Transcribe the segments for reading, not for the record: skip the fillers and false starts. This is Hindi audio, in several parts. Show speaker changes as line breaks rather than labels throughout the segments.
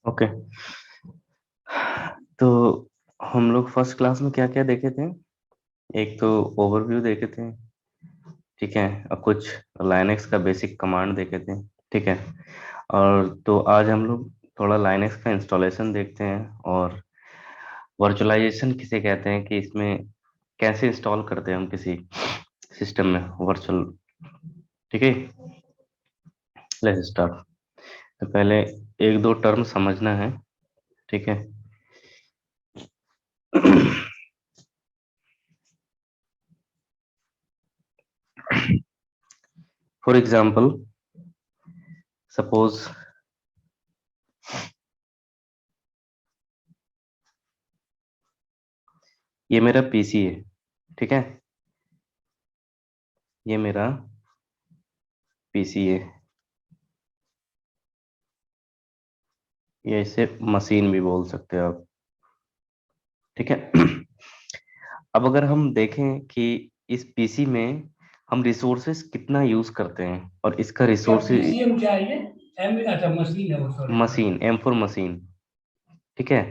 ओके। तो हम लोग फर्स्ट क्लास में क्या क्या देखे थे? एक तो ओवरव्यू देखे थे, ठीक है, और कुछ लाइनेक्स का बेसिक कमांड देखे थे, ठीक है। और तो आज हम लोग थोड़ा लाइनेक्स का इंस्टॉलेशन देखते हैं, और वर्चुअलाइजेशन किसे कहते हैं, कि इसमें कैसे इंस्टॉल करते हैं हम किसी सिस्टम में वर्चुअल, ठीक है। Let's start. तो पहले एक दो टर्म समझना है, ठीक है। फॉर एग्जाम्पल, सपोज ये मेरा पीसी है, ठीक है। ये मेरा पीसी है, या इसे मशीन भी बोल सकते हो आप, ठीक है। अब अगर हम देखें कि इस पीसी में हम रिसोर्सेस कितना यूज करते हैं, और इसका
क्या
रिसोर्सेज,
पीसीएम क्या है ये? अच्छा, मशीन है वो, sorry.
Machine, M for machine, ठीक है।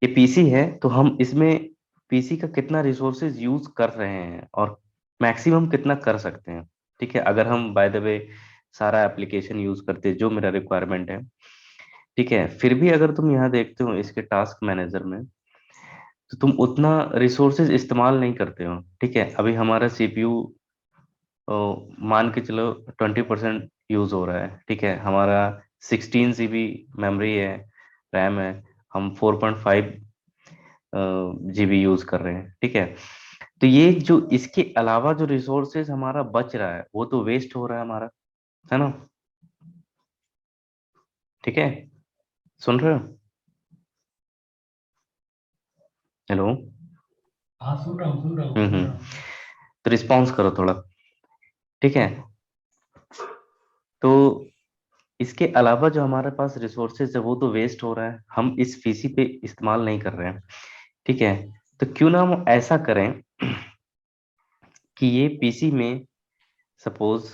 ये पीसी है, तो हम इसमें पीसी का कितना रिसोर्सेज यूज कर रहे हैं और मैक्सिमम कितना कर सकते हैं, ठीक है। अगर हम बाय द वे सारा एप्लीकेशन यूज करते हैं जो मेरा रिक्वायरमेंट है, ठीक है, फिर भी अगर तुम यहाँ देखते हो इसके टास्क मैनेजर में, तो तुम उतना रिसोर्सेज इस्तेमाल नहीं करते हो, ठीक है। अभी हमारा सीपीयू मान के चलो 20% यूज हो रहा है, ठीक है। हमारा 16 GB मेमोरी है, रैम है, हम 4.5 जीबी यूज कर रहे हैं, ठीक है। तो ये जो इसके अलावा जो रिसोर्सेज हमारा बच रहा है वो तो वेस्ट हो रहा है हमारा, है ना, ठीक है। सुन रहे हो? हेलो?
हाँ, सुन रहा हूँ, सुन रहा हूँ, सुन रहा हूँ।
तो रिस्पॉन्स करो थोड़ा, ठीक है। तो इसके अलावा जो हमारे पास रिसोर्सेज है वो तो वेस्ट हो रहा है, हम इस पीसी पे इस्तेमाल नहीं कर रहे हैं, ठीक है। तो क्यों ना हम ऐसा करें कि ये पीसी में, सपोज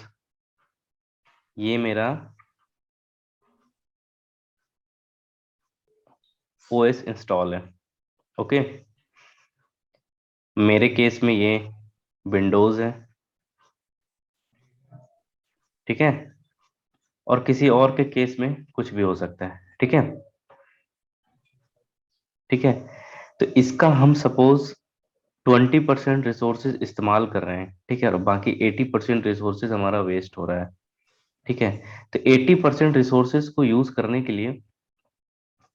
ये मेरा ओएस इंस्टॉल है, ओके। मेरे केस में ये विंडोज है, ठीक है। और किसी और के केस में कुछ भी हो सकता है, ठीक है, ठीक है। तो इसका हम सपोज 20% रिसोर्सेज इस्तेमाल कर रहे हैं, ठीक है, और बाकी 80% रिसोर्सेज हमारा वेस्ट हो रहा है, ठीक है। तो 80% रिसोर्सेज को यूज करने के लिए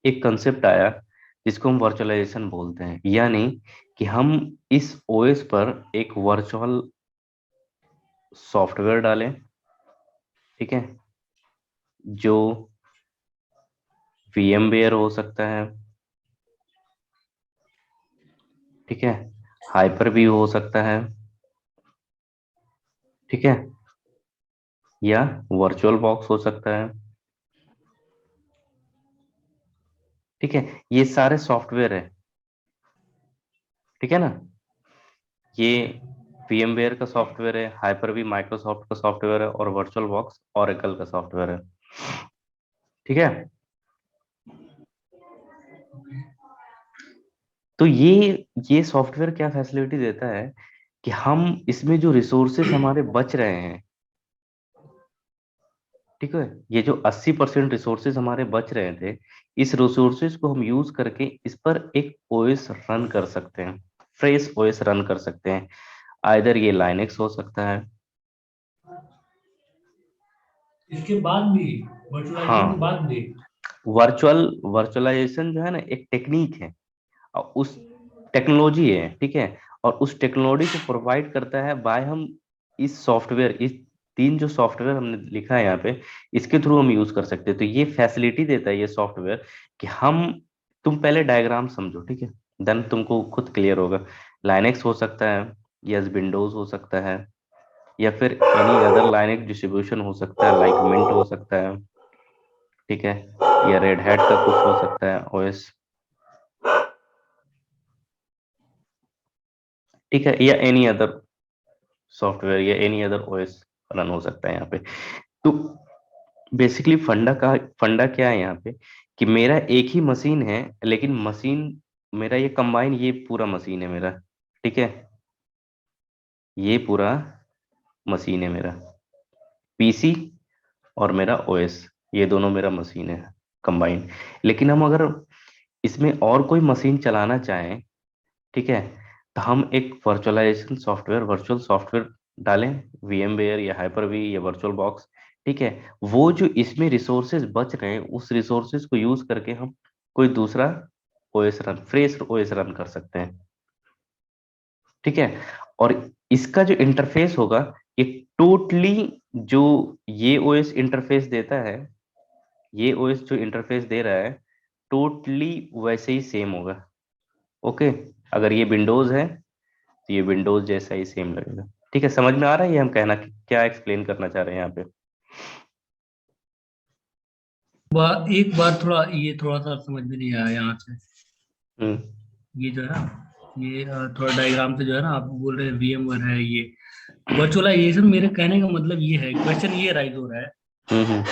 एक कंसेप्ट आया जिसको हम वर्चुअलाइजेशन बोलते हैं, यानी कि हम इस ओएस पर एक वर्चुअल सॉफ्टवेयर डालें, ठीक है, जो VMवेयर हो सकता है, ठीक है, हाइपर भी हो सकता है, ठीक है, या वर्चुअल बॉक्स हो सकता है, ठीक है। ये सारे सॉफ्टवेयर है, ठीक है ना। ये VMवेयर का सॉफ्टवेयर है, हाइपर भी माइक्रोसॉफ्ट का सॉफ्टवेयर है, और वर्चुअल बॉक्स ओरेकल का सॉफ्टवेयर है, ठीक है। तो ये सॉफ्टवेयर क्या फैसिलिटी देता है कि हम इसमें जो रिसोर्सेस हमारे बच रहे हैं, ठीक है, ये जो 80% रिसोर्सेज हमारे बच रहे थे, इस रिसोर्सेज को हम यूज करके इस पर एक ओएस रन कर सकते हैं, फ्रेश ओएस रन कर सकते हैं। आइदर ये लाइनेक्स हो सकता है,
इसके बाद भी, वर्चुअलाइजेशन के
हाँ।
बाद भी।
वर्चुअलाइजेशन जो है ना एक टेक्निक है, और उस टेक्नोलॉजी है, ठीक है। और उस टेक्नोलॉजी को प्रोवाइड करता है बाय हम इस सॉफ्टवेयर, इस तीन जो सॉफ्टवेयर हमने लिखा है यहाँ पे, इसके थ्रू हम यूज कर सकते हैं। तो ये फैसिलिटी देता है ये सॉफ्टवेयर कि हम, तुम पहले डायग्राम समझो, ठीक है, देन तुमको खुद क्लियर होगा। लाइनेक्स हो सकता है, या विंडोज हो सकता है, या फिर एनी अदर लाइनेक्स डिस्ट्रीब्यूशन हो सकता है, लाइक मिंट हो सकता है, ठीक है, या रेड हैट का कुछ हो सकता है ओएस, ठीक है, या एनी अदर सॉफ्टवेयर या एनी अदर ओएस रन हो सकता है यहाँ पे। तो बेसिकली फंडा क्या है यहाँ पे, कि मेरा एक ही मशीन है, लेकिन मशीन मेरा ये कंबाइन, ये पूरा मशीन है मेरा, ठीक है, ये पूरा मशीन है मेरा, पीसी और मेरा ओएस, ये दोनों मेरा मशीन है कंबाइन। लेकिन हम अगर इसमें और कोई मशीन चलाना चाहें, ठीक है, तो हम एक वर्चुअलाइजेशन सॉफ्टवेयर, वर्चुअल सॉफ्टवेयर डालें, VMware या हाइपर वी या वर्चुअल बॉक्स, ठीक है। वो जो इसमें रिसोर्सेज बच रहे हैं, उस रिसोर्सेज को यूज करके हम कोई दूसरा OS run, fresh OS run कर सकते हैं, ठीक है। और इसका जो इंटरफेस होगा, ये टोटली, जो ये ओएस इंटरफेस देता है, ये ओएस जो इंटरफेस दे रहा है, टोटली वैसे ही सेम होगा। ओके, अगर ये विंडोज है तो ये विंडोज जैसा ही सेम लगेगा। ठीक है, समझ में आ रहा है ये हम कहना क्या एक्सप्लेन करना चाह रहे हैं यहाँ पे?
एक बार थोड़ा ये थोड़ा सा समझ में नहीं आया यहाँ से।
हम्म
ये जो है ना, ये थोड़ा डायग्राम से जो है ना, आप बोल रहे हैं VMware है ये वर्चुअलाइजेशन। मेरे कहने का मतलब ये है, क्वेश्चन ये राइज हो रहा है।
हम्म।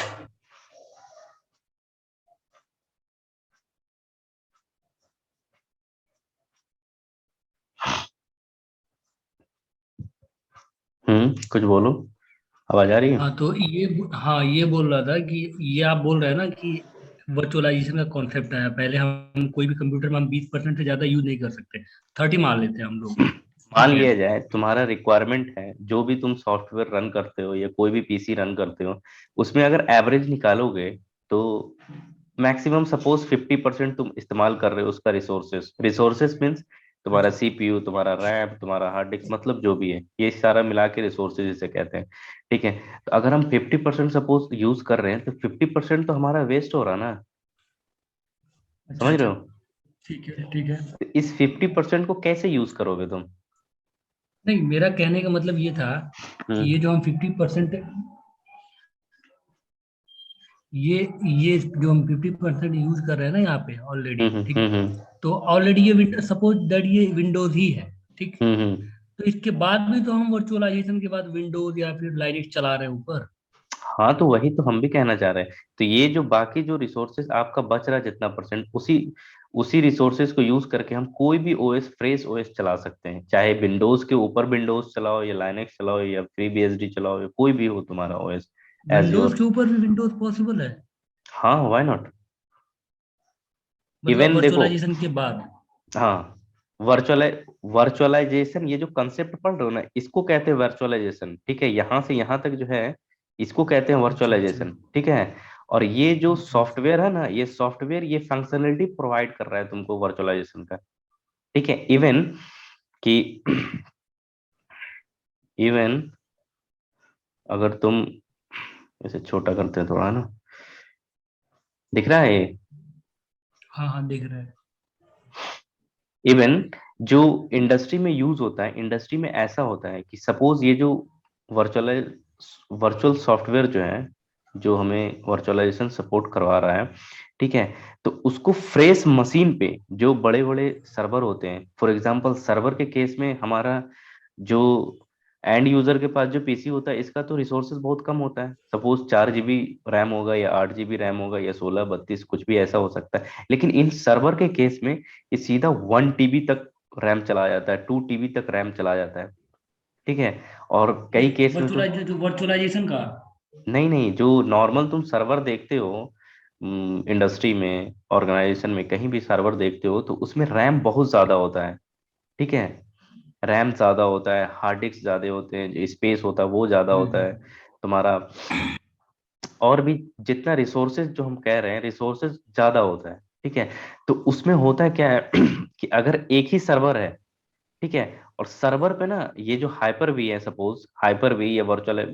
कुछ बोलो, आवाज आ रही है?
हाँ तो ये, हाँ ये बोल रहा था कि ये आप बोल रहे हैं ना कि वर्चुअलाइजेशन का कॉन्सेप्ट आया पहले। हम कोई भी कंप्यूटर में हम 20% से ज्यादा यूज नहीं कर सकते, 30 मान लेते हैं हम लोग।
मान
ठीक है।
लिया जाए तुम्हारा रिक्वायरमेंट है, जो भी तुम सॉफ्टवेयर रन करते हो या कोई भी पीसी रन करते हो, उसमें अगर एवरेज निकालोगे तो मैक्सिमम सपोज 50% तुम इस्तेमाल कर रहे हो उसका रिसोर्सेस। रिसोर्सेस मीन्स तुम्हारा
अच्छा।
CPU, तुम्हारा रैम, तुम्हारा हार्ड डिस्क, मतलब जो भी है, ये सारा मिला के रिसोर्सेज इसे कहते हैं, ठीक है। तो अगर हम 50% सपोज यूज कर रहे हैं, तो 50% तो हमारा वेस्ट हो रहा ना,
अच्छा
समझ रहे
अच्छा।
हो?
ठीक है ठीक है।
तो इस 50% को कैसे यूज करोगे तुम?
नहीं, मेरा कहने का मतलब ये था कि ये
हम्म
जो हम 50%, ये ये जो हम 50% यूज कर रहे हैं ना यहाँ पे ऑलरेडी, ठीक।
हम्म
तो ऑलरेडी ये विंडो, सपोज दैट ये विंडोज ही है, ठीक।
हम्म।
तो इसके बाद भी तो हम वर्चुअलाइजेशन के बाद विंडोज या फिर लाइनक्स चला रहे हैं ऊपर।
हाँ, तो वही तो हम भी कहना चाह रहे हैं। तो ये जो बाकी जो रिसोर्सेस आपका बच रहा है जितना परसेंट, उसी उसी रिसोर्सेज को यूज करके हम कोई भी ओएस, फ्रेश ओएस चला सकते हैं, चाहे विंडोज के ऊपर विंडोज चलाओ या लाइनक्स चलाओ या FreeBSD चलाओ या कोई भी हो तुम्हारा ओएस,
विंडोज
एज्योर।
के ऊपर भी विंडोज पॉसिबल है?
हाँ, व्हाई नॉट।
मतलब
इवन देखो,
वर्चुअलाइजेशन के बाद?
हाँ, वर्चुअल वर्चुअलाइजेशन, ये जो कंसेप्ट पढ़ रहे हो ना, इसको कहते हैं वर्चुअलाइजेशन, ठीक है। यहाँ से यहाँ तक जो है, इसको कहते हैं
अच्छा अच्छा।
वर्चुअलाइजेशन, ठीक है। और ये जो
अच्छा अच्छा।
सॉफ्टवेयर है ना, ये सॉफ्टवेयर ये फंक्शनलिटी प्रोवाइड कर रहा है तुमको वर्चुअलाइजेशन का, ठीक है। इवन कि इवन अगर तुम इसे छोटा करते हैं थोड़ा ना, दिख रहा है ये?
हाँ हाँ, दिख रहा है।
इवन जो इंडस्ट्री में यूज होता है, इंडस्ट्री में ऐसा होता है कि सपोज ये जो वर्चुअल वर्चुअल सॉफ्टवेयर जो है, जो हमें वर्चुअलाइजेशन सपोर्ट करवा रहा है, ठीक है, तो उसको फ्रेश मशीन पे, जो बड़े बड़े सर्वर होते हैं, फॉर एग्जांपल सर्वर के केस में हमारा जो एंड यूजर के पास जो पीसी होता है, इसका तो रिसोर्सेज बहुत कम होता है, सपोज 4 GB रैम होगा या 8 GB रैम होगा या 16 32, कुछ भी ऐसा हो सकता है। लेकिन इन सर्वर के केस में ये सीधा 1 TB तक रैम चला जाता है, 2 TB तक रैम चला जाता है, ठीक है। और
ये
कई केस में तो
वर्चुअलाइजेशन का?
नहीं नहीं, जो नॉर्मल तुम सर्वर देखते हो इंडस्ट्री में, ऑर्गेनाइजेशन में, कहीं भी सर्वर देखते हो, तो उसमें रैम बहुत ज्यादा होता है, ठीक है। रैम ज्यादा होता है, हार्ड डिस्क ज्यादा होते हैं, स्पेस होता है वो ज्यादा होता है
हम्म।
तुम्हारा, और भी जितना रिसोर्सेज जो हम कह रहे हैं, रिसोर्सेज ज्यादा होता है, ठीक है। तो उसमें होता क्या है कि अगर एक ही सर्वर है, ठीक है, और सर्वर पे ना ये जो हाइपर वी है, सपोज हाइपर वी या वर्चुअल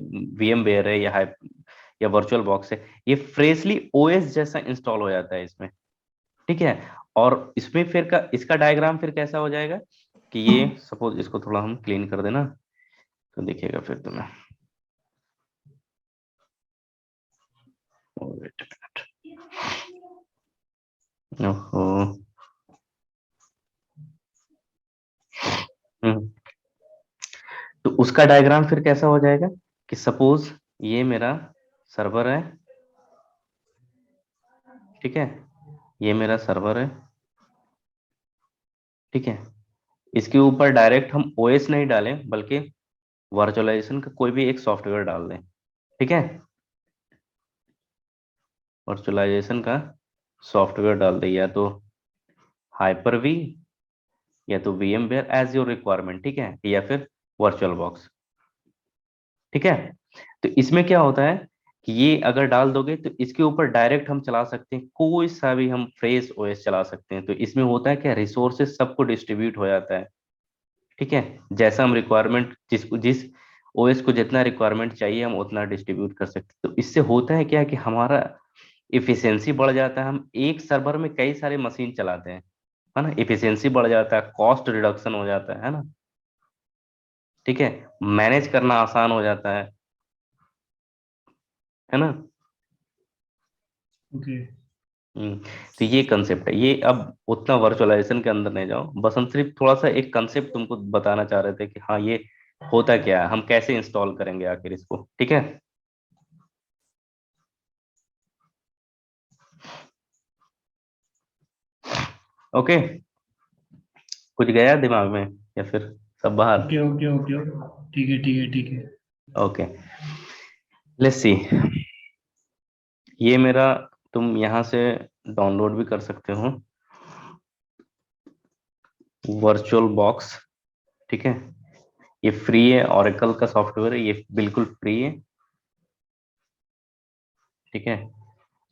VMware है या वर्चुअल बॉक्स है, ये फ्रेशली OS जैसा इंस्टॉल हो जाता है इसमें, ठीक है। और इसमें फिर इसका डायग्राम फिर कैसा हो जाएगा कि ये सपोज इसको थोड़ा हम क्लीन कर देना, तो दिखेगा फिर तुम्हें। Wait a minute. ओहो। हम्म, तो उसका डायग्राम फिर कैसा हो जाएगा कि सपोज ये मेरा सर्वर है, ठीक है, ये मेरा सर्वर है, ठीक है। इसके ऊपर डायरेक्ट हम ओएस नहीं डालें, बल्कि वर्चुअलाइजेशन का कोई भी एक सॉफ्टवेयर डाल दें, ठीक है। वर्चुअलाइजेशन का सॉफ्टवेयर डाल दें, या तो हाइपर वी, या तो VMware एज योर रिक्वायरमेंट, ठीक है, या फिर वर्चुअल बॉक्स, ठीक है। तो इसमें क्या होता है कि ये अगर डाल दोगे तो इसके ऊपर डायरेक्ट हम चला सकते हैं, कोई सा भी हम फ्रेश ओएस चला सकते हैं। तो इसमें होता है क्या, रिसोर्सेज सबको डिस्ट्रीब्यूट हो जाता है, ठीक है। जैसा हम रिक्वायरमेंट, जिस ओएस को जितना रिक्वायरमेंट चाहिए हम उतना डिस्ट्रीब्यूट कर सकते हैं। तो इससे होता है क्या कि हमारा इफिशियंसी बढ़ जाता है। हम एक सर्वर में कई सारे मशीन चलाते हैं, है ना, इफिशियंसी बढ़ जाता है, कॉस्ट रिडक्शन हो जाता है ना, ठीक है। मैनेज करना आसान हो जाता है ना।
ओके।
हम्म, तो ये कंसेप्ट है। ये अब उतना वर्चुअलाइजेशन के अंदर नहीं जाओ, बस हम सिर्फ थोड़ा सा एक कंसेप्ट तुमको बताना चाह रहे थे कि हाँ ये होता क्या है, हम कैसे इंस्टॉल करेंगे आखिर इसको, ठीक है। ओके, कुछ गया दिमाग में या फिर सब बाहर?
Okay okay okay. ठीक है ठीक है ठीक है।
Okay, let's see. ये मेरा, तुम यहाँ से डाउनलोड भी कर सकते हो, वर्चुअल बॉक्स, ठीक है। ये फ्री है, ओरेकल का सॉफ्टवेयर है, ये बिल्कुल फ्री है, ठीक है।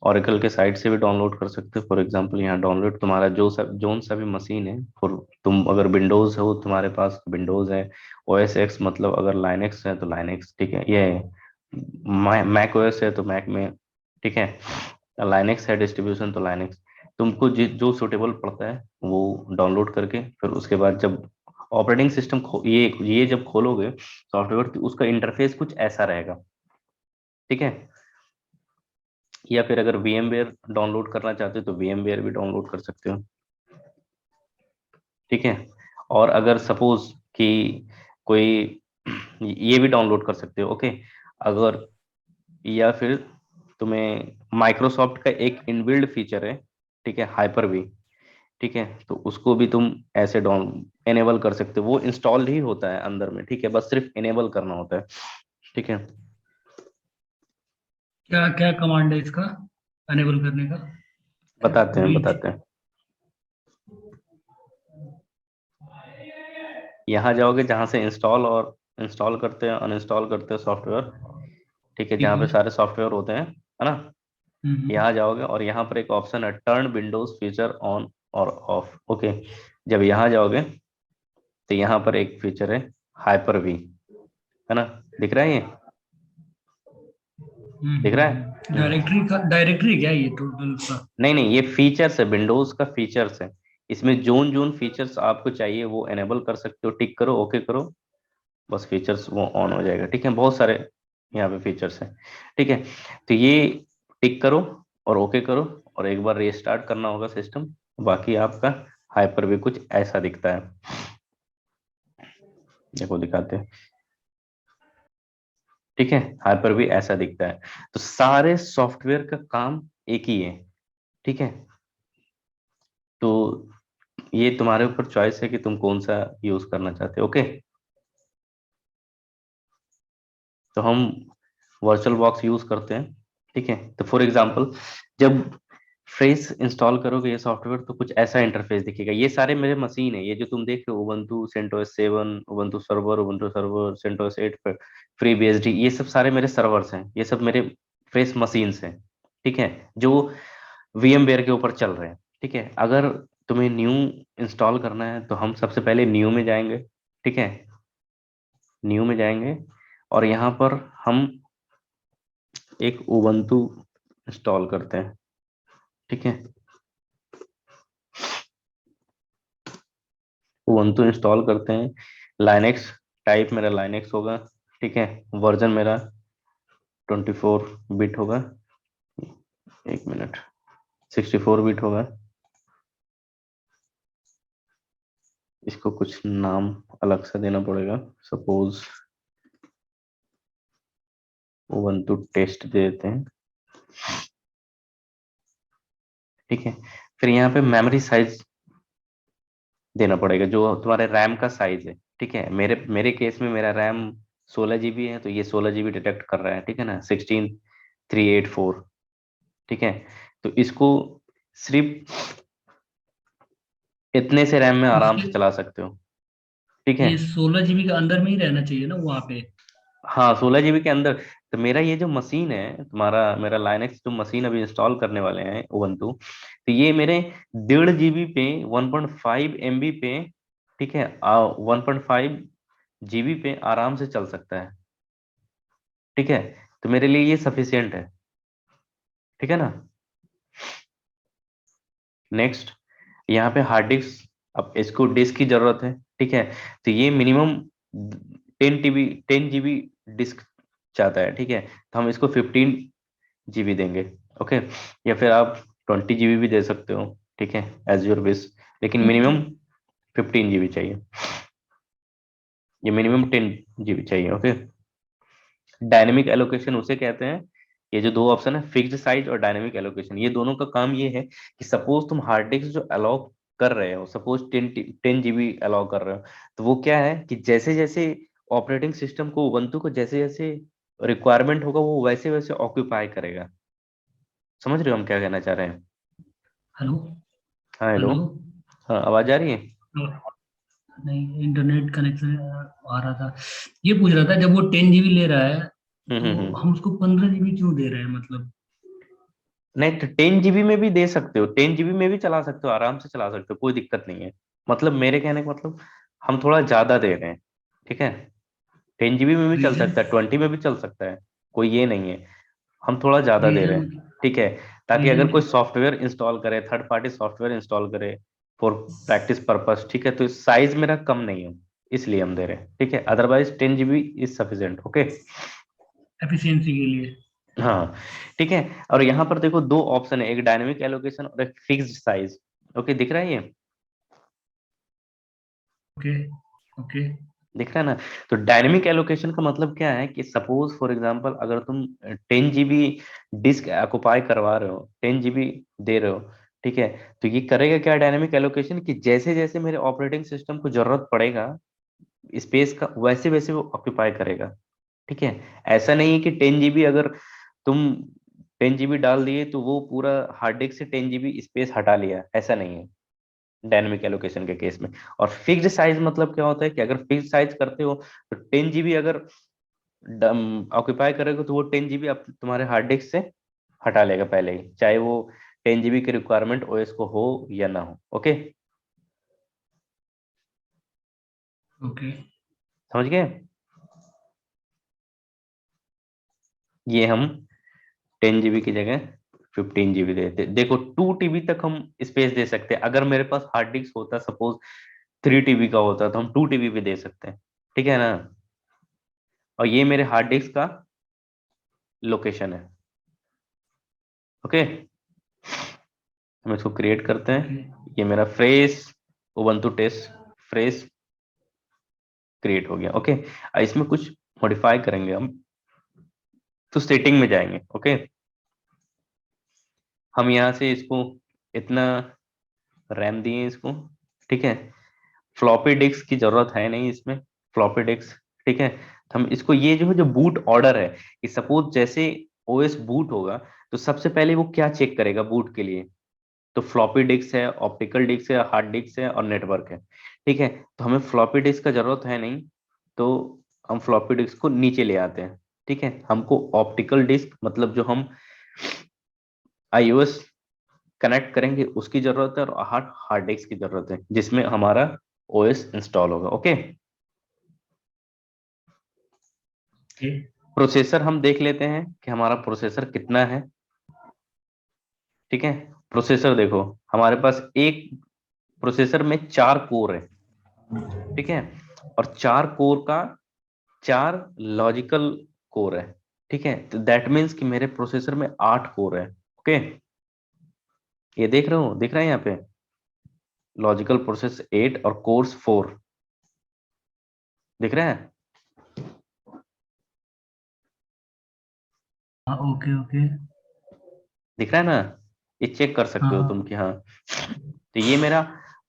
ओरेकल के साइट से भी डाउनलोड कर सकते हो। फॉर एग्जांपल यहाँ डाउनलोड, तुम्हारा जोन सा भी मशीन है, फॉर तुम अगर विंडोज हो, तुम्हारे पास विंडोज है, OS X मतलब अगर लाइनेक्स है तो लाइनेक्स, ठीक है। ये मैक OS है तो मैक में, ठीक है। लाइनेक्स है डिस्ट्रीब्यूशन तो लाइनेक्स। तुमको जो सुटेबल पड़ता है वो डाउनलोड करके, फिर उसके बाद जब ऑपरेटिंग सिस्टम ये जब खोलोगे सॉफ्टवेयर, तो उसका इंटरफेस कुछ ऐसा रहेगा, ठीक है। या फिर अगर VMware डाउनलोड करना चाहते हो तो VMware भी डाउनलोड कर सकते हो, ठीक है। और अगर सपोज कि कोई ये भी डाउनलोड कर सकते हो, ओके। अगर, या फिर तुम्हें माइक्रोसॉफ्ट का एक इनबिल्ड फीचर है, ठीक है, हाइपर वी, ठीक है, तो उसको भी तुम ऐसे डाउन एनेबल कर सकते हो। वो इंस्टॉल ही होता है अंदर में, ठीक है, बस सिर्फ इनेबल करना होता है, ठीक है।
क्या क्या कमांड है इसका अनेबल करने का?
बताते हैं
वीज।
बताते हैं। यहाँ जाओगे जहाँ से इंस्टॉल और इंस्टॉल करते हैं, अनइंस्टॉल करते हैं सॉफ्टवेयर, ठीक है,
ठीक
जहाँ
है।
पे सारे सॉफ्टवेयर होते हैं, है ना।
हम्म।
यहाँ जाओगे और यहाँ पर एक ऑप्शन है टर्न विंडोज फीचर ऑन और ऑफ, ओके। जब यहाँ जाओगे तो यहाँ पर एक फीचर है हाइपर वी, है ना, दिख रहा है ये, दिख रहा है।
डायरेक्टरी का डायरेक्टरी क्या है ये टोटल उसका?
नहीं नहीं, ये फीचर्स है, विंडोज का फीचर्स है। इसमें जोन जोन फीचर्स आपको चाहिए वो एनेबल कर सकते हो, टिक करो, ओके करो, बस फीचर्स वो ऑन हो जाएगा, ठीक है। बहुत सारे यहाँ पे फीचर्स हैं, ठीक है। तो ये टिक करो और ओके करो, और एक बार रीस्टार्ट करना होगा सिस्टम, बाकी आपका हाइपर भी कुछ ऐसा दिखता है। देखो दिखाते हैं, ठीक है। हाइपर भी ऐसा दिखता है। तो सारे सॉफ्टवेयर का काम एक ही है, ठीक है। तो ये तुम्हारे ऊपर चॉइस है कि तुम कौन सा यूज करना चाहते हो, ओके। तो हम वर्चुअल बॉक्स यूज करते हैं, ठीक है। तो फॉर एग्जांपल जब फ्रेश इंस्टॉल करोगे ये सॉफ्टवेयर तो कुछ ऐसा इंटरफेस दिखेगा। ये सारे मेरे मशीन है, ये जो तुम देख रहे हो, Ubuntu CentOS 7, Ubuntu server CentOS 8 free BSD, ये सब सारे मेरे सर्वर्स हैं, ये सब मेरे फ्रेश मशीन्स हैं, ठीक है, जो VMware के ऊपर चल रहे हैं, ठीक है। अगर तुम्हें न्यू इंस्टॉल करना है तो हम सबसे पहले न्यू में जाएंगे, ठीक है। न्यू में जाएंगे और यहाँ पर हम एक उबंटू इंस्टॉल करते हैं, ठीक है। उबंटू इंस्टॉल करते हैं, लाइनेक्स टाइप मेरा लाइनेक्स होगा, ठीक है। वर्जन मेरा 24 बिट होगा, एक मिनट, 64 बिट होगा। इसको कुछ नाम अलग से देना पड़ेगा, सपोज उबंटू टेस्ट दे देते हैं, ठीक है। फिर यहाँ पे मेमोरी साइज देना पड़ेगा जो तुम्हारे रैम का साइज है। ठीक है, मेरे मेरे केस में मेरा रैम 16 GB है, तो ये 16 GB डिटेक्ट कर रहा है, ठीक है ना, 16384। ठीक है, तो इसको सिर्फ इतने से रैम में आराम
इसके
से चला सकते हो। ठीक है,
ये 16 GB के अंदर में ही रहना चाहिए ना वहाँ पे?
हाँ 16 GB के अंदर। तो मेरा ये जो मशीन है तुम्हारा, मेरा लाइनक्स जो मशीन अभी इंस्टॉल करने वाले हैं उबंटू, तो ये मेरे 1.5 GB पे 1.5 MB पे, ठीक है, 1.5 GB पे आराम से चल सकता है। ठीक है, तो मेरे लिए ये सफिशियंट है। ठीक है ना। नेक्स्ट, यहाँ पे हार्ड डिस्क, अब इसको डिस्क की जरूरत है। ठीक है, तो ये मिनिमम 10 GB डिस्क चाहता है। ठीक है, तो हम इसको 15 GB देंगे। ओके, या फिर आप 20 GB भी दे सकते हो। ठीक है, एज योर विश, लेकिन
ओके।
मिनिमम 15 GB चाहिए, ये मिनिमम 10 GB चाहिए। ओके, डायनेमिक एलोकेशन उसे कहते हैं, ये जो दो ऑप्शन है, फिक्स्ड साइज और डायनेमिक एलोकेशन, ये दोनों का काम ये है कि सपोज तुम हार्ड डिस्क जो अलाउ कर रहे हो, सपोज 10 GB अलाउ कर रहे हो, तो वो क्या है कि जैसे जैसे ऑपरेटिंग सिस्टम को, उबंटू को जैसे जैसे रिक्वायरमेंट होगा वो वैसे वैसे ऑक्यूपाई करेगा। समझ रहे हो हम क्या कहना चाह रहे हैं?
हेलो।
हाँ हेलो।
हेलो।
हाँ आवाज आ रही है।
नहीं, इंटरनेट कनेक्शन आ रहा था। ये पूछ रहा था, जब वो 10 GB ले रहा है तो
हम्म।
हम उसको 15 GB क्यों दे रहे हैं मतलब?
नहीं तो 10 GB में भी दे सकते हो, 10 GB में भी चला सकते हो, आराम से चला सकते हो, कोई दिक्कत नहीं है। मतलब मेरे कहने का मतलब, हम थोड़ा ज्यादा दे रहे हैं। ठीक है, 10 GB में भी चल
रीजन?
सकता है, 20 में भी चल सकता है, कोई ये नहीं है। हम थोड़ा ज्यादा दे रहे
रीजन?
हैं। ठीक है, ताकि अगर
रीजन?
कोई सॉफ्टवेयर इंस्टॉल करे, थर्ड पार्टी सॉफ्टवेयर इंस्टॉल करे फॉर प्रैक्टिस पर्पस, ठीक है, तो साइज मेरा कम नहीं हो, इसलिए हम दे रहे हैं। ठीक है, otherwise 10 GB is sufficient. Okay.
Efficiency के लिए?
हाँ, ठीक है। और यहाँ पर देखो दो ऑप्शन है, एक डायनेमिक एलोकेशन और एक फिक्स्ड साइज। ओके, दिख रहा है ये?
ओके। ओके।
दिख रहा है ना? तो डायनेमिक एलोकेशन का मतलब क्या है कि सपोज फॉर एग्जांपल अगर तुम 10 GB डिस्क ऑक्युपाई करवा रहे हो, 10 GB दे रहे हो, ठीक है, तो ये करेगा क्या डायनेमिक एलोकेशन, कि जैसे जैसे मेरे ऑपरेटिंग सिस्टम को जरूरत पड़ेगा स्पेस का, वैसे वैसे वो ऑक्युपाई करेगा। ठीक है, ऐसा नहीं है कि 10 GB अगर तुम 10 GB डाल दिए तो वो पूरा हार्ड डिस्क से 10 GB स्पेस हटा लिया, ऐसा नहीं है डायनेमिक एलोकेशन के केस में। और फिक्स्ड साइज मतलब क्या होता है कि अगर फिक्स्ड साइज करते हो तो 10 GB अगर ऑक्यूपाई करेगा तो वो 10 GB अब तुम्हारे हार्ड डिस्क से हटा लेगा पहले ही, चाहे वो 10 GB की रिक्वायरमेंट ओएस को हो या ना हो। Okay,
okay.
समझ गए? ये हम 10 GB की जगह 15 GB देते, देखो 2 TB तक हम स्पेस दे सकते हैं। अगर मेरे पास हार्ड डिस्क होता सपोज 3 TB का होता तो हम 2 TB भी दे सकते हैं। ठीक है ना? और ये मेरे हार्ड डिस्क का लोकेशन है। ओके, हम इसको क्रिएट करते
ओके।
हैं, ये मेरा fresh Ubuntu test fresh create हो गया। ओके, इसमें कुछ मॉडिफाई करेंगे हम, तो सेटिंग में जाएंगे। ओके, हम यहाँ से इसको इतना रैम दिए इसको। ठीक है, फ्लॉपी डिस्क की जरूरत है नहीं इसमें, फ्लॉपी डिस्क। ठीक है, तो हम इसको ये जो है जो बूट ऑर्डर है, कि सपोज जैसे ओएस बूट होगा तो सबसे पहले वो क्या चेक करेगा बूट के लिए, तो फ्लॉपी डिस्क है, ऑप्टिकल डिस्क है, हार्ड डिस्क है और नेटवर्क है। ठीक है, तो हमें फ्लॉपी डिस्क का जरूरत है नहीं, तो हम फ्लॉपी डिस्क को नीचे ले आते हैं। ठीक है, हमको ऑप्टिकल डिस्क मतलब जो हम आईओएस कनेक्ट करेंगे उसकी जरूरत है, और हार्ड हार्ड डिस्क की जरूरत है जिसमें हमारा ओएस इंस्टॉल होगा। Okay,
okay.
प्रोसेसर हम देख लेते हैं कि हमारा प्रोसेसर कितना है। ठीक है, प्रोसेसर देखो, हमारे पास एक प्रोसेसर में 4 कोर है। ठीक है, और 4 कोर का 4 लॉजिकल कोर है। ठीक है, तो दैट मीन्स कि मेरे प्रोसेसर में 8 कोर है। ओके, ये देख रहे हो, दिख रहा है यहाँ पे लॉजिकल प्रोसेस 8 और कोर्स 4, दिख रहा है?
हाँ, ओके। ओके।
दिख रहा है ना? ये चेक कर सकते हो
हाँ।
तुम कि हाँ। तो ये मेरा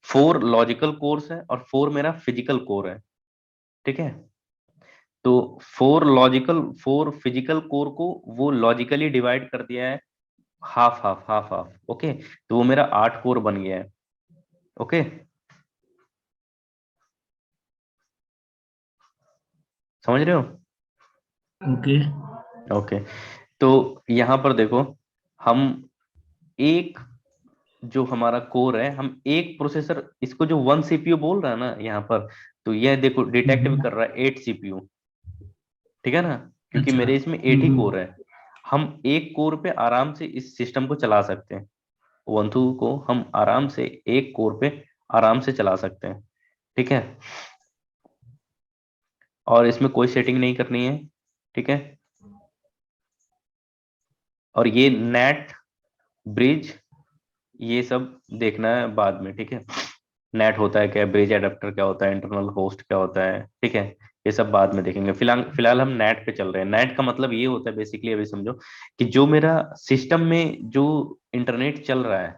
4 लॉजिकल कोर्स है और 4 मेरा फिजिकल कोर है, ठीक है। तो 4 फिजिकल कोर को वो लॉजिकली डिवाइड कर दिया है, half half half half, okay. तो वो मेरा 8 कोर बन गया है, ओके। समझ रहे हो?
ओके।
ओके। तो यहाँ पर देखो, हम एक जो हमारा कोर है, हम एक प्रोसेसर, इसको जो 1 सीपीयू बोल रहा है ना यहाँ पर, तो यह देखो डिटेक्ट भी
हम्म।
कर रहा है 8 सीपीयू, ठीक है ना, क्योंकि
अच्छा।
मेरे इसमें 8 ही कोर है। हम एक कोर पे आराम से इस सिस्टम को चला सकते हैं, उबंटू को हम आराम से एक कोर पे आराम से चला सकते हैं, ठीक है। और इसमें कोई सेटिंग नहीं करनी है, ठीक है। और ये नेट, ब्रिज, ये सब देखना है बाद में, ठीक है। नेट होता है क्या, ब्रिज एडाप्टर क्या होता है, इंटरनल होस्ट क्या होता है, ठीक है। ये सब बाद में देखेंगे। फिलहाल फिलहाल हम नेट पे चल रहे हैं। नेट का मतलब ये होता है बेसिकली, अभी समझो कि जो मेरा सिस्टम में जो इंटरनेट चल रहा है,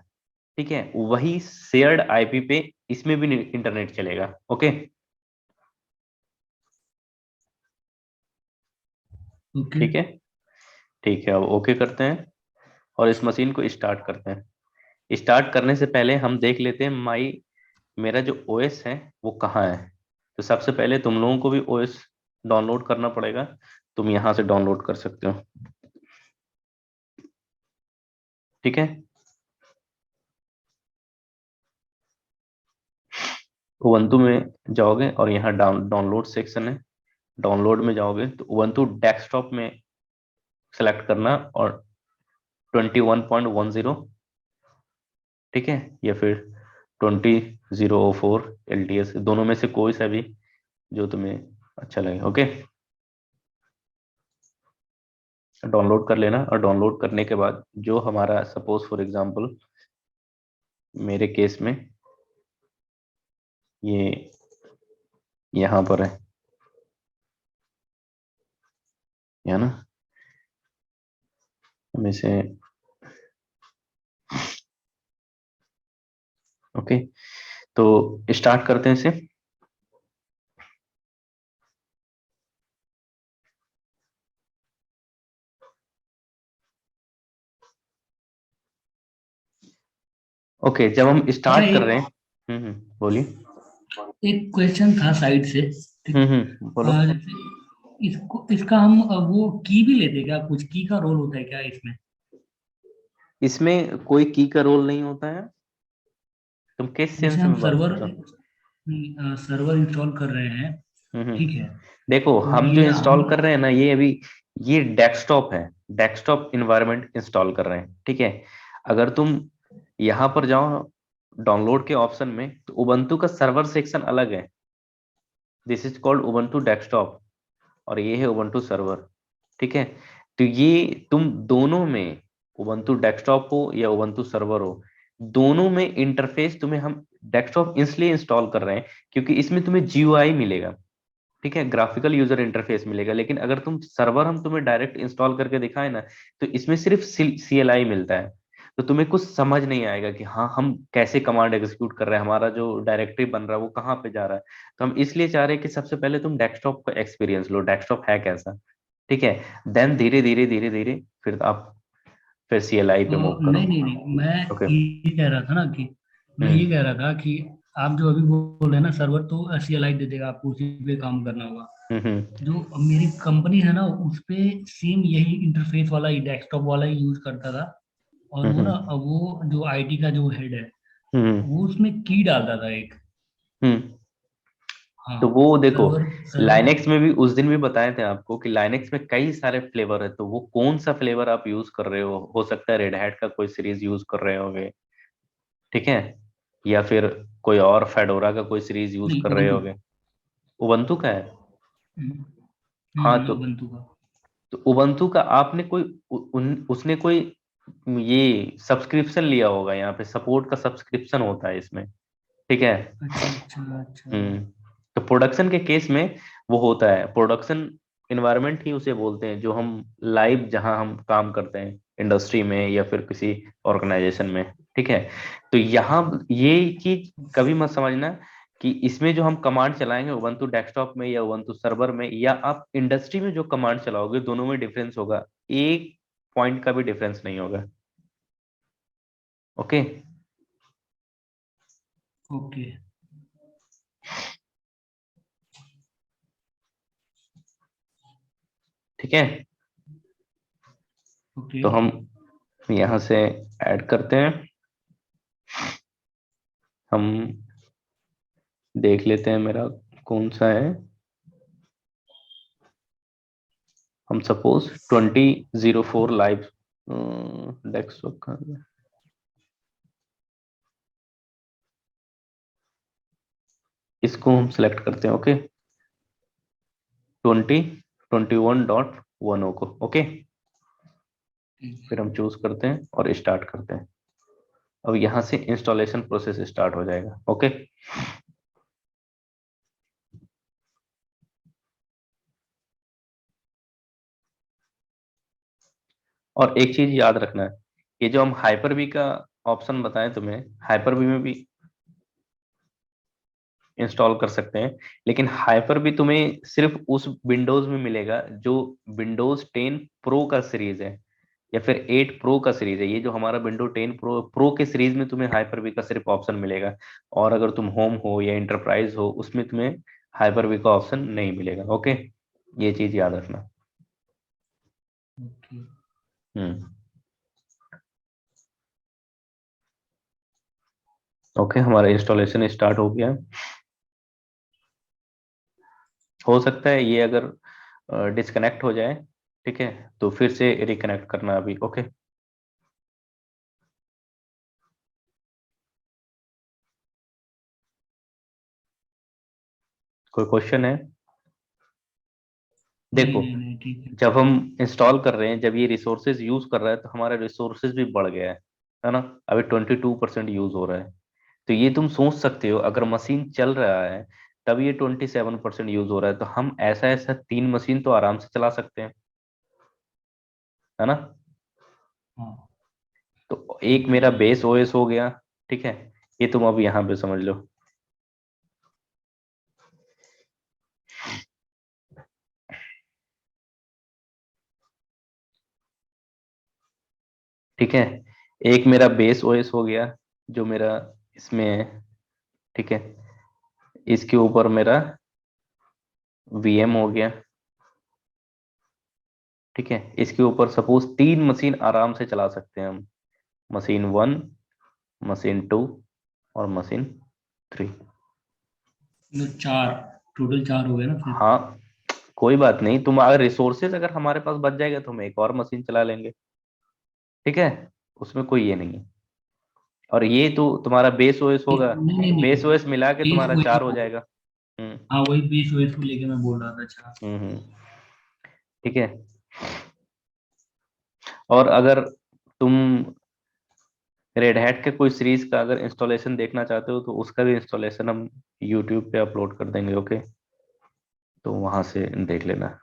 ठीक है, वही शेयर्ड आईपी पे इसमें भी इंटरनेट चलेगा, ओके।
ओके।
ठीक है, ठीक है। अब ओके करते हैं और इस मशीन को स्टार्ट करते हैं। स्टार्ट करने से पहले हम देख लेते हैं माई, मेरा जो ओएस है वो कहाँ है। तो सबसे पहले तुम लोगों को भी ओएस डाउनलोड करना पड़ेगा। तुम यहाँ से डाउनलोड कर सकते हो, ठीक है। उबंटू में जाओगे और यहाँ डाउनलोड सेक्शन है। डाउनलोड में जाओगे तो उबंटू डेस्कटॉप में सेलेक्ट करना और 21.10, ठीक है, या फिर 2004 LTS, दोनों में से कोई सा भी जो तुम्हें अच्छा लगे, ओके। डाउनलोड कर लेना और डाउनलोड करने के बाद जो हमारा सपोज फॉर एग्जांपल मेरे केस में ये यहाँ पर है ना, हम इसे, ओके, तो स्टार्ट करते हैं इसे। ओके, जब हम
और
स्टार्ट कर रहे हैं, बोलिए।
एक क्वेश्चन था साइड से। ठीक।
बोलो।
जैसे इसको इसका हम वो की भी लेते हैं क्या, कुछ की का रोल होता है क्या इसमें?
इसमें कोई की का रोल नहीं होता है। तुम किस
जैसे
सेंस
हम
में बात
सर्वर
कर रहे हो?
सर्वर इंस्टॉल कर रहे हैं, ठीक है।
देखो,
तो
हम जो
ये हम।
इंस्टॉल कर रहे हैं ना, ये अभी ये डेस्कटॉप है, डेस्कटॉप इन्वायरमेंट इंस्टॉल कर रहे हैं, ठीक है। अगर तुम यहाँ पर जाओ डाउनलोड के ऑप्शन में, तो उबंटू का सर्वर सेक्शन अलग है। This is called Ubuntu desktop, और ये है उबंटू सर्वर, ठीक है। तो ये तुम दोनों में, उबंटू डेस्कटॉप हो या उबंटू सर्वर हो, दोनों में इंटरफेस तुम्हें हम डेस्कटॉप इसलिए इंस्टॉल कर रहे हैं क्योंकि इसमें तुम्हें जीयूआई मिलेगा, ठीक है, ग्राफिकल यूजर इंटरफेस मिलेगा। लेकिन अगर तुम सर्वर हम तुम्हें डायरेक्ट इंस्टॉल करके दिखाए ना, तो इसमें सिर्फ CLI मिलता है। तो तुम्हें कुछ समझ नहीं आएगा कि हाँ हम कैसे कमांड एग्जीक्यूट कर रहे हैं, हमारा जो डायरेक्टरी बन रहा है वो कहाँ पे जा रहा है। तो हम इसलिए चाह रहे हैं कि सबसे पहले तुम डेस्कटॉप का एक्सपीरियंस लो, डेस्कटॉप है कैसा, ठीक है। देन धीरे धीरे धीरे धीरे फिर आप फिर CLI पे मूव करो,
नहीं नहीं नहीं, मैं
ओके।
ये कह रहा था ना कि मैं ये
हम्म
कह रहा था कि आप जो अभी बोल रहे हैं ना, सर्वर तो CLI दे देगा, आपको उसी पे काम करना होगा।
हम्म
जो मेरी कंपनी है ना, उस पे सेम यही इंटरफेस वाला ही डेस्कटॉप वाला ही यूज करता था। और वो ना,
हम्म
वो जो आईटी का जो हेड है,
हम्म
वो उसमें की डालता था एक।
हम्म
हाँ।
तो वो देखो,
सर्वर सर्वर।
लाइनेक्स में भी उस दिन भी बताए थे आपको कि लाइनेक्स में कई सारे फ्लेवर है। तो वो कौन सा फ्लेवर आप यूज कर रहे हो सकता है रेड हैट का कोई सीरीज यूज कर रहे होगे, ठीक है, या फिर कोई और फेडोरा का कोई सीरीज यूज
नहीं,
कर रहे
उबंटू।
होगे। उबंटू का है। हाँ,
उबंटू का।
तो उबंटू का आपने कोई उसने कोई ये सब्सक्रिप्शन लिया होगा, यहाँ पे सपोर्ट का सब्सक्रिप्शन होता है इसमें, ठीक है।
अच्छा अच्छा अच्छा।
हम्म तो प्रोडक्शन के केस में वो होता है, प्रोडक्शन इन्वायरमेंट ही उसे बोलते हैं, जो हम लाइव जहां हम काम करते हैं, इंडस्ट्री में या फिर किसी ऑर्गेनाइजेशन में, ठीक है। तो यहाँ ये चीज कभी मत समझना कि इसमें जो हम कमांड चलाएंगे उबंटू डेस्कटॉप में या उबंटू सर्वर में, या आप इंडस्ट्री में जो कमांड चलाओगे, दोनों में डिफरेंस होगा, एक पॉइंट का भी डिफरेंस नहीं होगा। ओके।
ओके।
ठीक है,
ओके।
तो हम यहां से ऐड करते हैं, हम देख लेते हैं मेरा कौन सा है। हम सपोज 2004 लाइव डेस्कटॉप का, इसको हम सिलेक्ट करते हैं। ओके, 2021.10 को। ओके,
ठीक है।
फिर हम चूज करते हैं और स्टार्ट करते हैं। अब यहां से इंस्टॉलेशन प्रोसेस स्टार्ट हो जाएगा। ओके, और एक चीज याद रखना है, ये जो हम हाइपर वी का ऑप्शन बताएं तुम्हें, हाइपर वी में भी इंस्टॉल कर सकते हैं, लेकिन हाइपर भी तुम्हें सिर्फ उस विंडोज में मिलेगा जो विंडोज 10 प्रो का सीरीज है या फिर 8 प्रो का सीरीज है। ये जो हमारा विंडो 10 प्रो के सीरीज में तुम्हें हाइपर वी का सिर्फ ऑप्शन मिलेगा, और अगर तुम होम हो या इंटरप्राइज हो उसमें तुम्हें हाइपर वी का ऑप्शन नहीं मिलेगा। ओके, ये चीज याद रखना।
ओके।
हम्म। ओके, हमारा इंस्टॉलेशन स्टार्ट हो गया। हो सकता है ये अगर डिस्कनेक्ट हो जाए, ठीक है, तो फिर से रिकनेक्ट करना अभी। ओके, कोई क्वेश्चन है?
नहीं
देखो,
नहीं नहीं, ठीक है।
जब हम इंस्टॉल कर रहे हैं, जब ये रिसोर्सेज यूज कर रहा है तो हमारा रिसोर्सेज भी बढ़ गया है ना। अभी 22% यूज हो रहा है। तो ये तुम सोच सकते हो, अगर मशीन चल रहा है तब ये 27% यूज हो रहा है, तो हम ऐसा ऐसा 3 मशीन तो आराम से चला सकते हैं, है ना।
हाँ,
तो
वो
एक
तो
मेरा
है।
बेस ओएस हो गया, ठीक है। ये तुम अब यहाँ पे समझ लो, ठीक है। एक मेरा बेस ओएस हो गया जो मेरा इसमें है, ठीक है। इसके ऊपर मेरा वीएम हो गया, ठीक है। इसके ऊपर सपोज 3 मशीन आराम से चला सकते हैं हम, मशीन 1, मशीन 2 और मशीन 3।
मतलब चार, टोटल चार हो गए ना फिर।
हाँ, कोई बात नहीं, तुम अगर रिसोर्सेज अगर हमारे पास बच जाएगा तो हम एक और मशीन चला लेंगे, ठीक है। उसमें कोई ये नहीं है। और ये तो तुम्हारा बेस ओएस होगा,
नहीं नहीं नहीं,
बेस ओएस मिला के
बीस
तुम्हारा
हुए
4 हो
तो।
जाएगा। हम्म।
हाँ, वही 20 को लेके मैं बोल रहा था। अच्छा।
ठीक है। और अगर तुम रेड हैट के कोई सीरीज का अगर इंस्टॉलेशन देखना चाहते हो तो उसका भी इंस्टॉलेशन हम यूट्यूब पे अपलोड कर देंगे। ओके, तो वहां से देख लेना।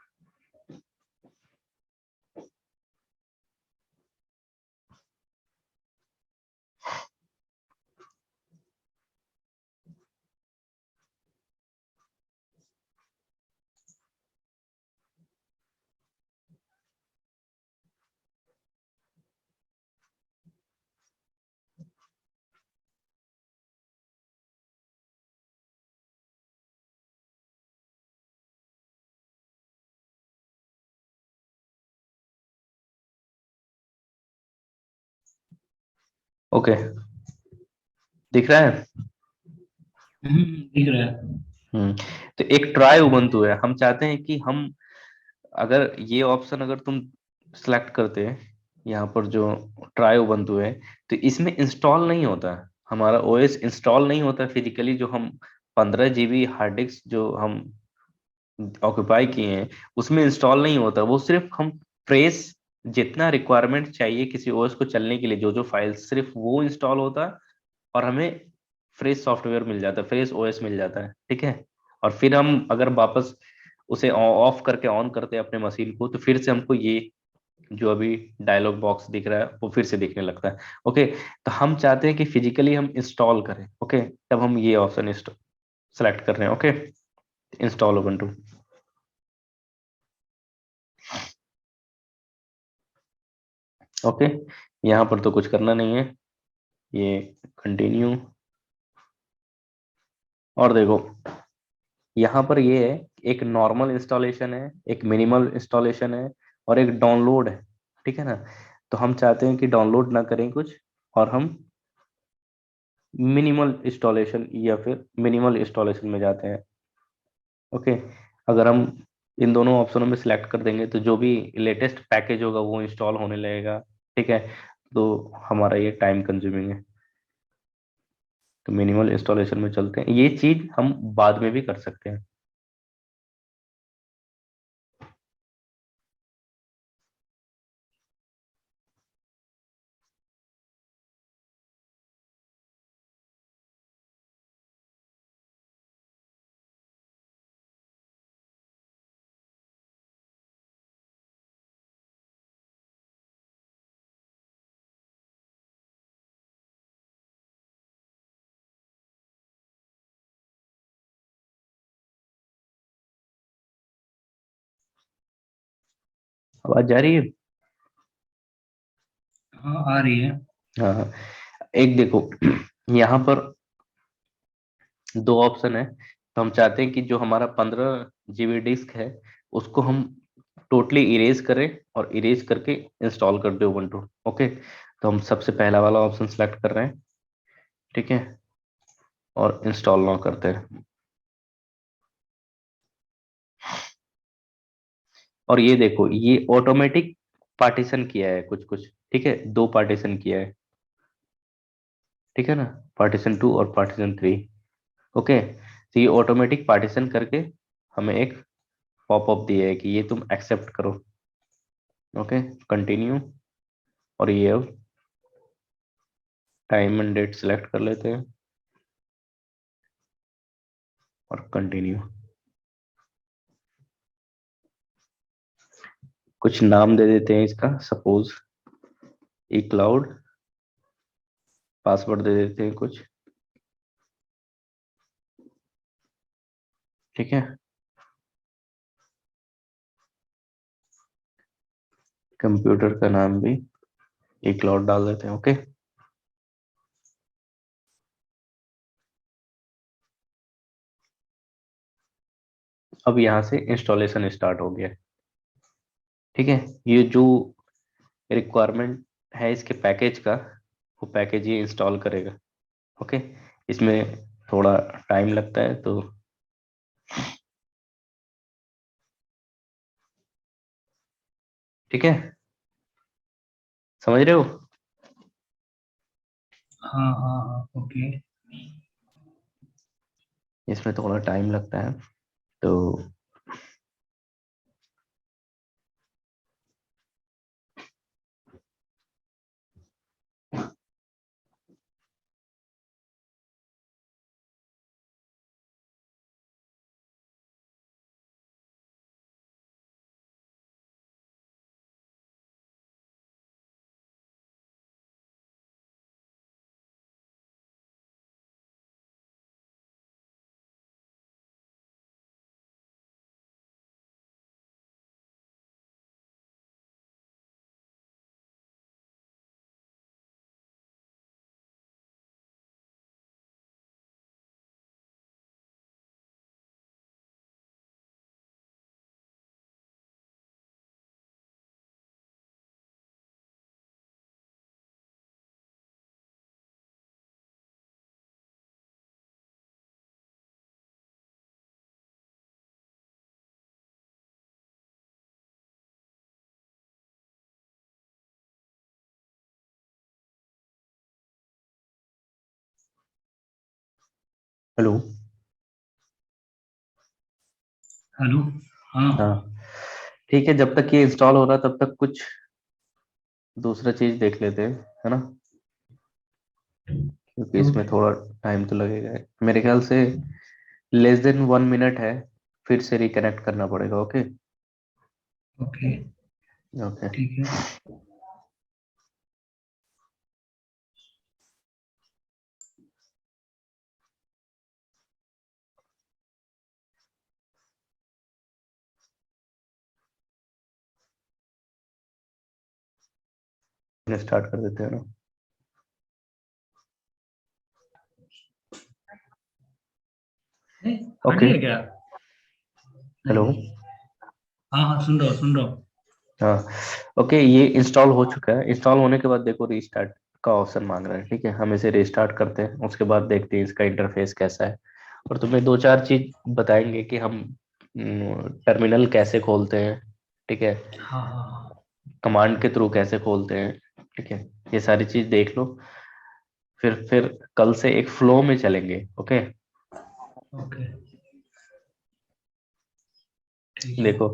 ओके, दिख रहा है।
दिख रहा है।
हम्म। तो एक ट्राई उबंटू है, हम चाहते हैं कि हम, अगर ये ऑप्शन अगर तुम सेलेक्ट करते हैं यहाँ पर जो ट्राई उबंटू है, तो इसमें इंस्टॉल नहीं होता, हमारा ओएस इंस्टॉल नहीं होता फिजिकली। जो हम 15 GB हार्ड डिस्क जो हम ऑक्यूपाई किए हैं उसमें इंस्टॉल नहीं होता। वो सिर्फ हम फ्रेश, जितना रिक्वायरमेंट चाहिए किसी ओएस को चलने के लिए, जो जो फाइल, सिर्फ वो इंस्टॉल होता है और हमें फ्रेश सॉफ्टवेयर मिल जाता है, फ्रेश ओएस मिल जाता है, ठीक है। और फिर हम अगर वापस उसे ऑफ करके ऑन करते हैं अपने मशीन को, तो फिर से हमको ये जो अभी डायलॉग बॉक्स दिख रहा है वो फिर से दिखने लगता है। ओके, तो हम चाहते हैं कि फिजिकली हम इंस्टॉल करें। ओके, तब हम ये ऑप्शन सेलेक्ट कर रहे हैं। Okay, install Ubuntu. ओके, यहाँ पर तो कुछ करना नहीं है, ये कंटिन्यू। और देखो यहाँ पर ये है, एक नॉर्मल इंस्टॉलेशन है, एक मिनिमल इंस्टॉलेशन है, और एक डाउनलोड है। ठीक है ना? तो हम चाहते हैं कि डाउनलोड ना करें कुछ, और हम मिनिमल इंस्टॉलेशन या फिर मिनिमल इंस्टॉलेशन में जाते हैं। ओके, अगर हम इन दोनों ऑप्शनों में सिलेक्ट कर देंगे तो जो भी लेटेस्ट पैकेज होगा वो इंस्टॉल होने लगेगा। ठीक है, तो हमारा ये टाइम कंज्यूमिंग है। तो मिनिमल इंस्टॉलेशन में चलते हैं, ये चीज हम बाद में भी कर सकते हैं। आवाज जा रही है?
हाँ आ रही है।
हाँ हाँ। एक देखो यहाँ पर दो ऑप्शन है। तो हम चाहते हैं कि जो हमारा 15 GB डिस्क है उसको हम टोटली इरेज करें, और इरेज करके इंस्टॉल कर दे उबंटू। ओके, तो हम सबसे पहला वाला ऑप्शन सेलेक्ट कर रहे हैं। ठीक है, और इंस्टॉल नाउ करते हैं। और ये देखो, ये ऑटोमेटिक पार्टीशन किया है कुछ कुछ। ठीक है, दो पार्टीशन किया है। ठीक है ना? पार्टीशन 2 और पार्टीशन 3। ओके, तो ये ऑटोमेटिक पार्टीशन करके हमें एक पॉपअप दिया है कि ये तुम एक्सेप्ट करो। Okay, continue. और ये अब टाइम एंड डेट सिलेक्ट कर लेते हैं, और कंटिन्यू। कुछ नाम दे देते हैं इसका, सपोज ई क्लाउड। पासवर्ड दे देते हैं कुछ। ठीक है, कंप्यूटर का नाम भी ई क्लाउड डाल देते हैं। ओके, अब यहाँ से इंस्टॉलेशन स्टार्ट हो गया। ठीक है, ये जो रिक्वायरमेंट है इसके पैकेज का, वो पैकेज ये इंस्टॉल करेगा। ओके, इसमें थोड़ा टाइम लगता है, तो ठीक है, समझ रहे हो?
हाँ हाँ हाँ ओके।
इसमें थोड़ा टाइम लगता है, तो हेलो।
हेलो। हाँ।
हाँ, ठीक है, जब तक ये इंस्टॉल हो रहा तब तक कुछ दूसरा चीज देख लेते हैं, है ना? क्योंकि इसमें
ओके।
थोड़ा टाइम तो लगेगा, मेरे ख्याल से लेस देन 1 मिनट है, फिर से रिकनेक्ट करना पड़ेगा। Okay,
okay.
ओके।
ठीक है।
स्टार्ट कर देते हैं ना।
नहीं,
ओके।
खाली है क्या? नहीं
हेलो।
नहीं। हाँ हाँ, सुन रहा हूँ सुन रहा हूँ।
हाँ। ओके, ये इंस्टॉल हो चुका है। इंस्टॉल होने के बाद देखो रीस्टार्ट का ऑप्शन मांग रहा है। ठीक है, हम इसे रीस्टार्ट करते हैं, उसके बाद देखते हैं इसका इंटरफेस कैसा है। और तुम्हें दो चार चीज बताएंगे कि हम टर्मिनल कैसे खोलते हैं। ठीक है,
हाँ हाँ हाँ।
कमांड के थ्रू कैसे खोलते हैं। ठीक है, ये सारी चीज देख लो। फिर कल से एक फ्लो में चलेंगे। ओके।
ओके। ठीक है।
देखो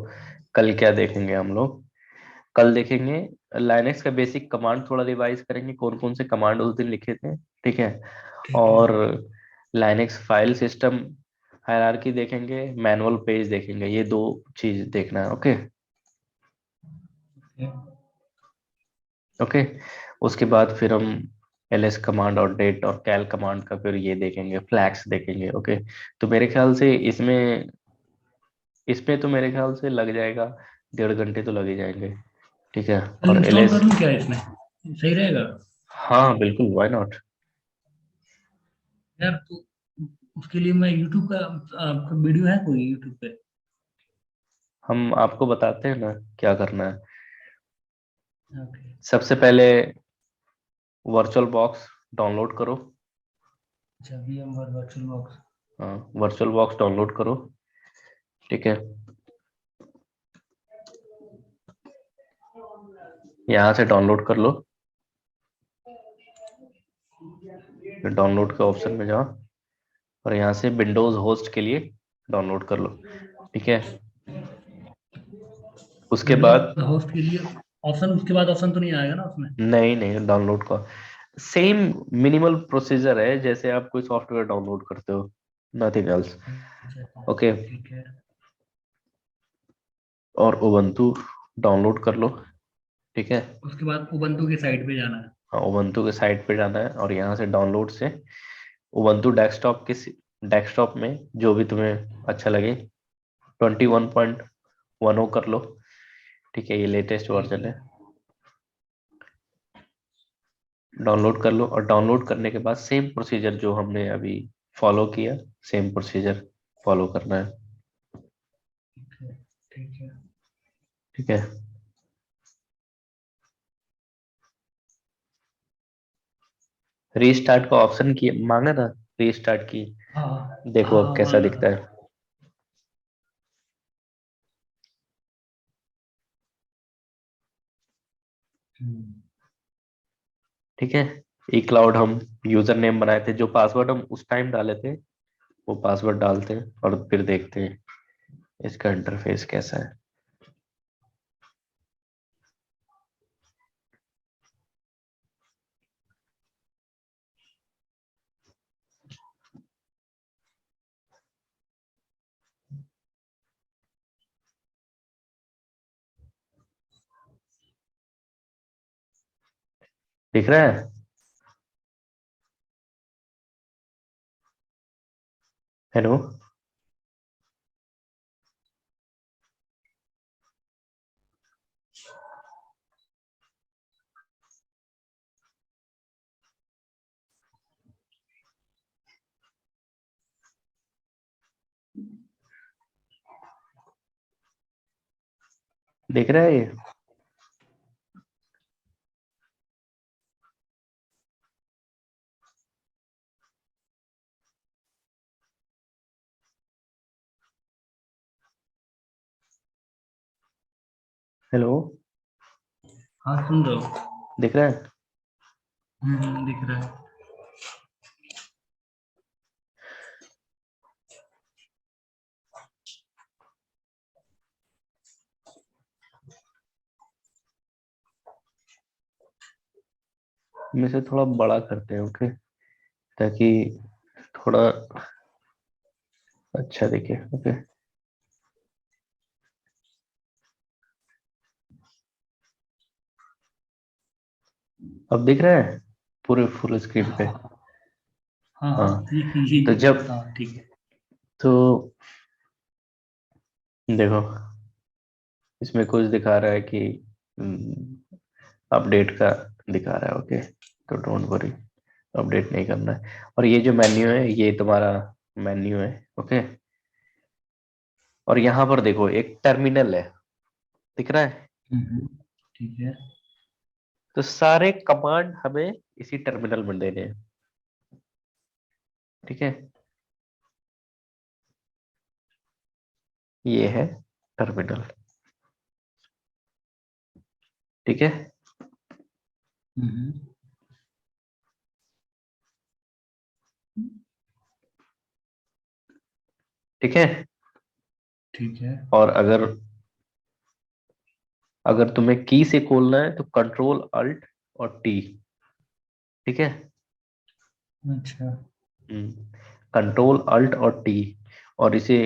कल क्या देखेंगे हम लोग। कल देखेंगे लाइनेक्स का बेसिक कमांड, थोड़ा रिवाइज करेंगे कौन कौन से कमांड उस दिन लिखे थे। ठीक है।
ठीक है।
और लाइनेक्स फाइल सिस्टम हायरार्की देखेंगे, मैनुअल पेज देखेंगे, ये दो चीज देखना है। ओके।
ओके।
ओके। उसके बाद फिर हम ls कमांड और डेट और कैल कमांड का फिर ये देखेंगे, फ्लैग्स देखेंगे। ओके। तो मेरे ख्याल से इसमें इसमें तो मेरे ख्याल से लग जाएगा, 1.5 घंटे तो लग ही जाएंगे। ठीक है।
कल
और
इंस्टॉल
ls,
कर लूँ क्या इसमें? सही रहेगा?
हाँ बिल्कुल, व्हाई नॉट।
यार तो उसके लिए मैं यूट्यूब का, आपका वीडियो है कोई यूट्यूब पे?
हम आपको बताते हैं ना क्या करना है।
ओके।
सबसे पहले वर्चुअल बॉक्स डाउनलोड करो।
अच्छा, VMware वर्चुअल बॉक्स।
हाँ, वर्चुअल बॉक्स डाउनलोड करो। ठीक है, यहाँ से डाउनलोड कर लो। फिर डाउनलोड के ऑप्शन में जाओ और यहाँ से विंडोज होस्ट के लिए डाउनलोड कर लो। ठीक है, उसके बाद
विंडोज होस्ट के लिए ऑप्शन, उसके बाद ऑप्शन तो नहीं आएगा ना उसमें?
नहीं नहीं, डाउनलोड का सेम मिनिमल प्रोसीजर है जैसे आप कोई सॉफ्टवेयर डाउनलोड करते हो, नथिंग एल्स।
अच्छा अच्छा।
ओके।
ठीक है।
और उबंटू डाउनलोड कर लो। ठीक है।
उसके बाद उबंटू की साइट पे जाना है।
हाँ, उबंटू के साइट पे जाना है और यहाँ से डाउनलोड से उबंटू डेस्कटॉप में जो भी तुम्हें अच्छा लगे 21.10 कर लो। ठीक है, ये लेटेस्ट
ठीक
वर्जन
है।
है। डाउनलोड कर लो और डाउनलोड करने के बाद सेम प्रोसीजर जो हमने अभी फॉलो किया, सेम प्रोसीजर फॉलो करना है।
ठीक है। ठीक है।
ठीक है। रीस्टार्ट का ऑप्शन की मांगा था, रीस्टार्ट की।
हाँ हाँ
देखो अब
हाँ,
कैसा
मांगा
दिखता
था।
है।
हम्म।
ठीक है। ई क्लाउड हम यूजर नेम बनाए थे, जो पासवर्ड हम उस टाइम डाले थे वो पासवर्ड डालते हैं और फिर देखते हैं इसका इंटरफेस कैसा है। दिख रहा है। हेलो। दिख रहा है ये। हेलो।
हाँ, सुन रहा हूँ।
दिख रहा है।
दिख रहा है।
हम इसे थोड़ा बड़ा करते हैं। ओके, ताकि थोड़ा अच्छा दिखे। ओके। अब दिख रहा है पूरे फुल स्क्रीन पे?
हाँ हाँ हाँ,
हाँ।
ये
तो जब
हाँ ठीक है।
तो देखो, इसमें कुछ दिखा रहा है कि अपडेट का दिखा रहा है। ओके, तो डोंट वरी, अपडेट नहीं करना है। और ये जो मेन्यू है ये तुम्हारा मेन्यू है। ओके, और यहाँ पर देखो एक टर्मिनल है, दिख रहा है?
ठीक है।
तो सारे कमांड हमें इसी टर्मिनल में देने हैं। ठीक है, ये है टर्मिनल। ठीक है,
हम्म,
ठीक है।
ठीक है।
और अगर अगर तुम्हें की से खोलना है तो कंट्रोल अल्ट और टी। ठीक है,
अच्छा।
कंट्रोल अल्ट और टी। और इसे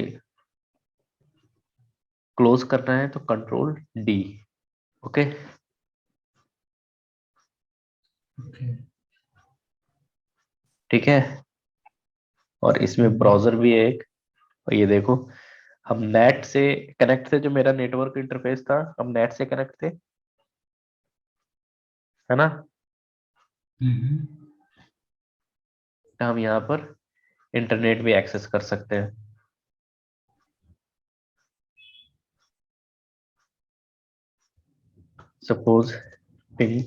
क्लोज करना है तो कंट्रोल डी। Okay,
okay.
ठीक है। और इसमें ब्राउजर भी है एक। और ये देखो, हम नेट से कनेक्ट थे, जो मेरा नेटवर्क इंटरफेस था हम नेट से कनेक्ट थे, है ना?
हम्म,
तो हम यहाँ पर इंटरनेट भी एक्सेस कर सकते हैं। सपोज पिंग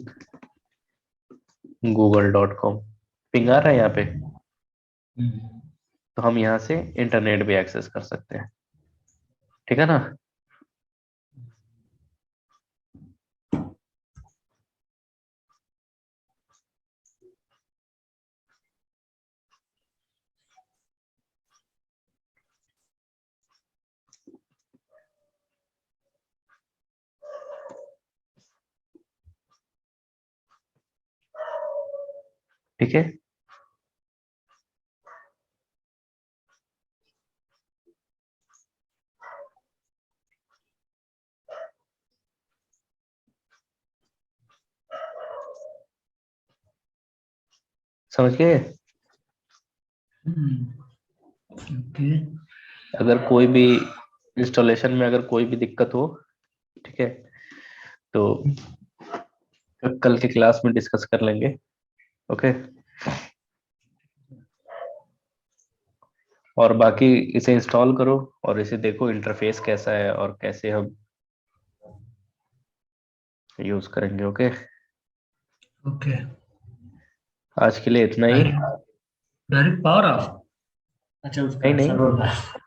google.com, पिंग आ रहा है यहाँ पे,
हम्म,
तो हम यहाँ से इंटरनेट भी एक्सेस कर सकते हैं। ठीक है ना? ठीक है, समझ गए?
ओके।
अगर कोई भी इंस्टॉलेशन में अगर कोई भी दिक्कत हो, ठीक है, तो कल के क्लास में डिस्कस कर लेंगे। ओके, और बाकी इसे इंस्टॉल करो और इसे देखो इंटरफेस कैसा है और कैसे हम यूज करेंगे। Okay,
okay.
आज के लिए इतना ही।
Direct direct power off. अच्छा,
नहीं
उसका
नहीं,
सर्वर का।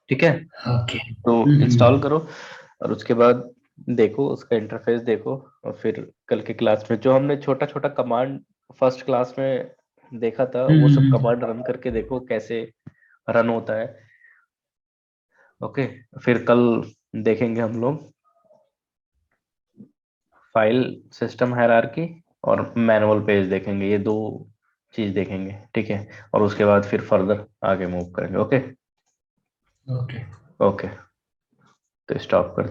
ठीक है,
ओके।
तो इंस्टॉल करो और उसके बाद देखो उसका इंटरफेस देखो। और फिर कल के क्लास में जो हमने छोटा छोटा कमांड फर्स्ट क्लास में देखा था, वो सब कमांड रन करके देखो कैसे रन होता है। ओके, फिर कल देखेंगे हम लोग फाइल सिस्टम हायरार्की और मैनुअल पेज देखेंगे, ये दो चीज देखेंगे। ठीक है, और उसके बाद फिर फर्दर आगे मूव करेंगे। Okay,
okay.
ओके, तो स्टॉप कर